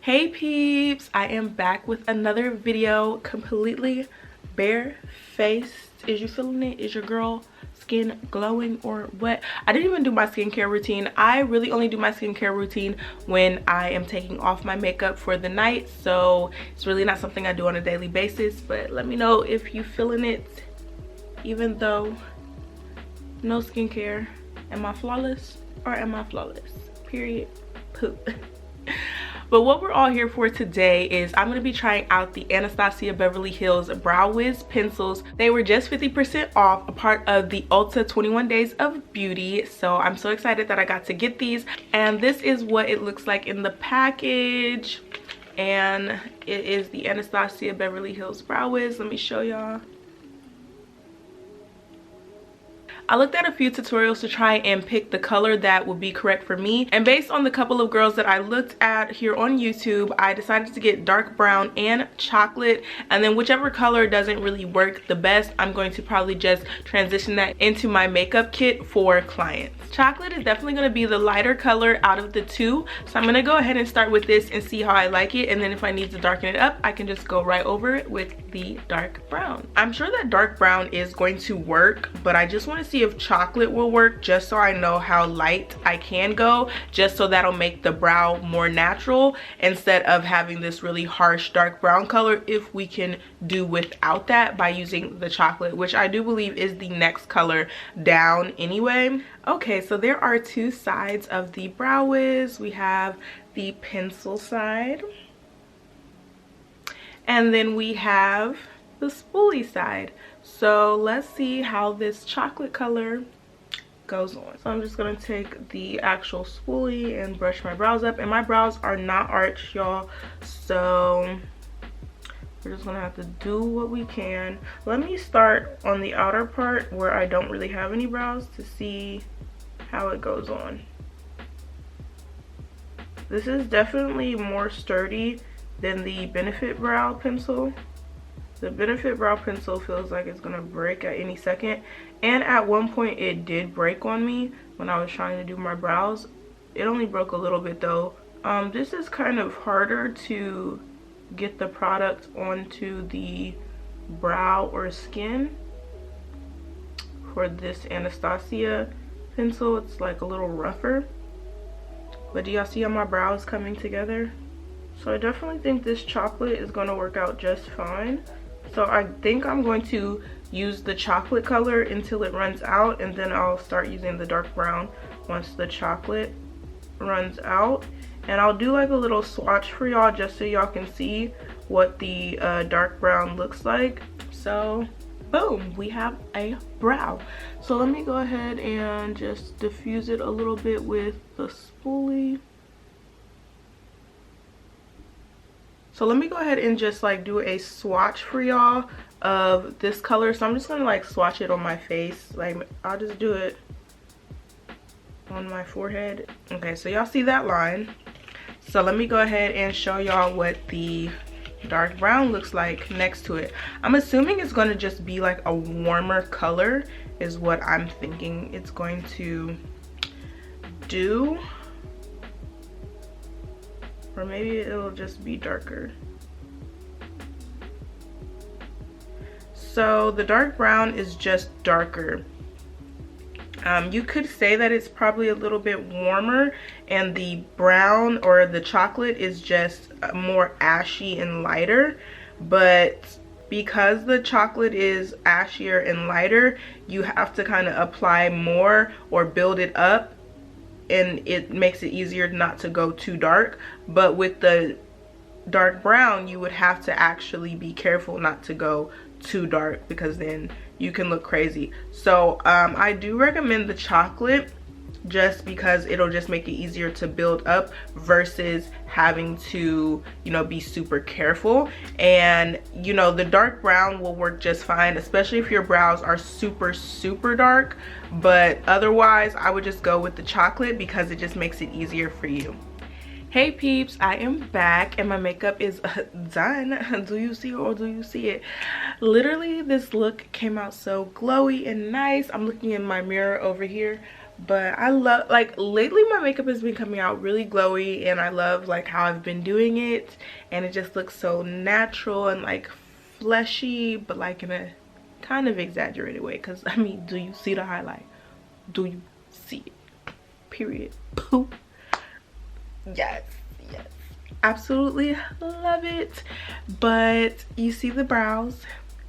Hey peeps, I am back with another video, completely bare-faced. Is you feeling it? Is your girl skin glowing or what? I didn't even do my skincare routine. I really only do my skincare routine when I am taking off my makeup for the night, so it's really not something I do on a daily basis. But let me know if you feeling it, even though no skincare. Am I flawless or am I flawless? Period. Poop. But what we're all here for today is I'm going to be trying out the Anastasia Beverly Hills BROWWIZ pencils. They were just 50% off, a part of the Ulta 21 Days of Beauty. So I'm so excited that I got to get these. And this is what it looks like in the package. And it is the Anastasia Beverly Hills BROWWIZ. Let me show y'all. I looked at a few tutorials to try and pick the color that would be correct for me, and based on the couple of girls that I looked at here on YouTube, I decided to get dark brown and chocolate, and then whichever color doesn't really work the best, I'm going to probably just transition that into my makeup kit for clients. Chocolate is definitely going to be the lighter color out of the two, so I'm going to go ahead and start with this and see how I like it, and then if I need to darken it up, I can just go right over it with the dark brown. I'm sure that dark brown is going to work, but I just want to see if chocolate will work, just so I know how light I can go, just so that'll make the brow more natural instead of having this really harsh dark brown color, if we can do without that by using the chocolate, which I do believe is the next color down anyway. Okay, so there are two sides of the BROWWIZ. We have the pencil side, and then we have the spoolie side. So let's see how this chocolate color goes on. So I'm just gonna take the actual spoolie and brush my brows up, and my brows are not arched, y'all, so we're just gonna have to do what we can. Let me start on the outer part where I don't really have any brows to see how it goes on. This is definitely more sturdy than the Benefit Brow pencil. The Benefit Brow pencil feels like it's gonna break at any second, and at one point it did break on me when I was trying to do my brows. It only broke a little bit though. This is kind of harder to get the product onto the brow or skin. For this Anastasia pencil, it's like a little rougher. But do y'all see how my brow is coming together? So I definitely think this chocolate is gonna work out just fine. So I think I'm going to use the chocolate color until it runs out, and then I'll start using the dark brown once the chocolate runs out. And I'll do like a little swatch for y'all just so y'all can see what the dark brown looks like. So boom, we have a brow. So let me go ahead and just diffuse it a little bit with the spoolie. So let me go ahead and just like do a swatch for y'all of this color. So I'm just gonna like swatch it on my face. Like I'll just do it on my forehead. Okay, so y'all see that line. So let me go ahead and show y'all what the dark brown looks like next to it. I'm assuming it's gonna just be like a warmer color is what I'm thinking it's going to do. Or maybe it'll just be darker. So the dark brown is just darker. You could say that it's probably a little bit warmer, and the brown or the chocolate is just more ashy and lighter. But because the chocolate is ashier and lighter, you have to kind of apply more or build it up, and it makes it easier not to go too dark. But with the dark brown, you would have to actually be careful not to go too dark, because then you can look crazy. So I do recommend the chocolate, just because it'll just make it easier to build up versus having to, you know, be super careful. And you know, the dark brown will work just fine, especially if your brows are super dark. But otherwise, I would just go with the chocolate because it just makes it easier for you. Hey peeps, I am back and my makeup is done. Do you see it or do you see it? Literally, this look came out so glowy and nice. I'm looking in my mirror over here, But I love, like, lately my makeup has been coming out really glowy, and I love like how I've been doing it, and it just looks so natural and like fleshy, but like in a kind of exaggerated way. Because I mean, do you see the highlight? Do you see it? Period. Poop. Yes, yes, absolutely love it. But you see the brows,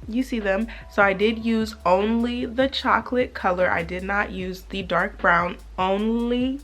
you see them. So I did use only the chocolate color. I did not use the dark brown, only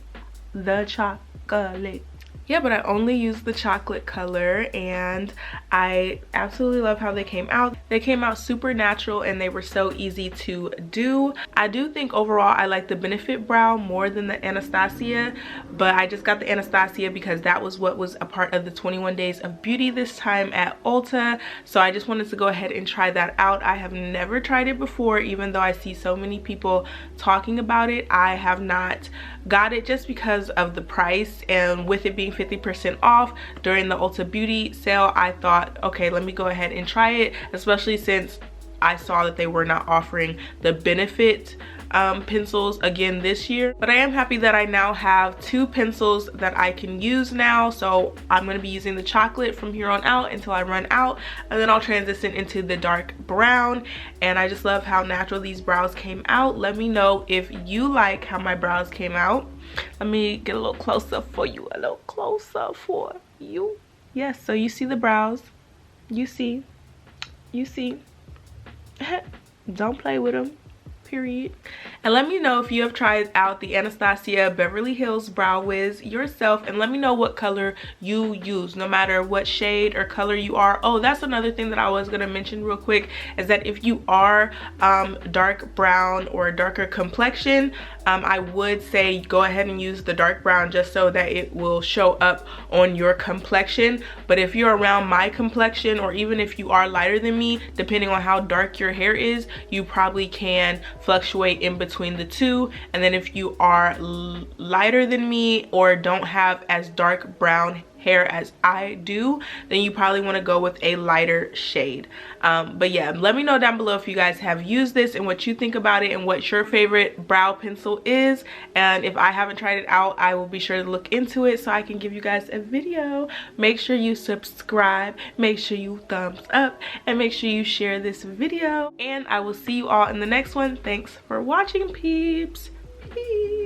the chocolate. Yeah, but I only used the chocolate color, and I absolutely love how they came out. They came out super natural, and they were so easy to do. I do think overall I like the Benefit Brow more than the Anastasia, but I just got the Anastasia because that was what was a part of the 21 Days of Beauty this time at Ulta. So I just wanted to go ahead and try that out. I have never tried it before, even though I see so many people talking about it. I have not got it just because of the price, and with it being 50% off during the Ulta Beauty sale, I thought, okay, let me go ahead and try it, especially since I saw that they were not offering the Benefit pencils again this year. But I am happy that I now have 2 pencils that I can use now. So I'm going to be using the chocolate from here on out until I run out, and then I'll transition into the dark brown. And I just love how natural these brows came out. Let me know if you like how my brows came out. Let me get a little closer for you, a little closer for you. Yes, so you see the brows, you see don't play with them, period. And let me know if you have tried out the Anastasia Beverly Hills Brow Wiz yourself, and let me know what color you use, no matter what shade or color you are. Oh, that's another thing that I was going to mention real quick, is that if you are dark brown or darker complexion, I would say go ahead and use the dark brown just so that it will show up on your complexion. But if you're around my complexion, or even if you are lighter than me, depending on how dark your hair is, you probably can fluctuate in between the two. And then if you are lighter than me or don't have as dark brown hair as I do, then you probably want to go with a lighter shade. But yeah, let me know down below if you guys have used this and what you think about it, and what your favorite brow pencil is. And if I haven't tried it out, I will be sure to look into it so I can give you guys a video. Make sure you subscribe, make sure you thumbs up, and make sure you share this video. And I will see you all in the next one. Thanks for watching, peeps. Peace.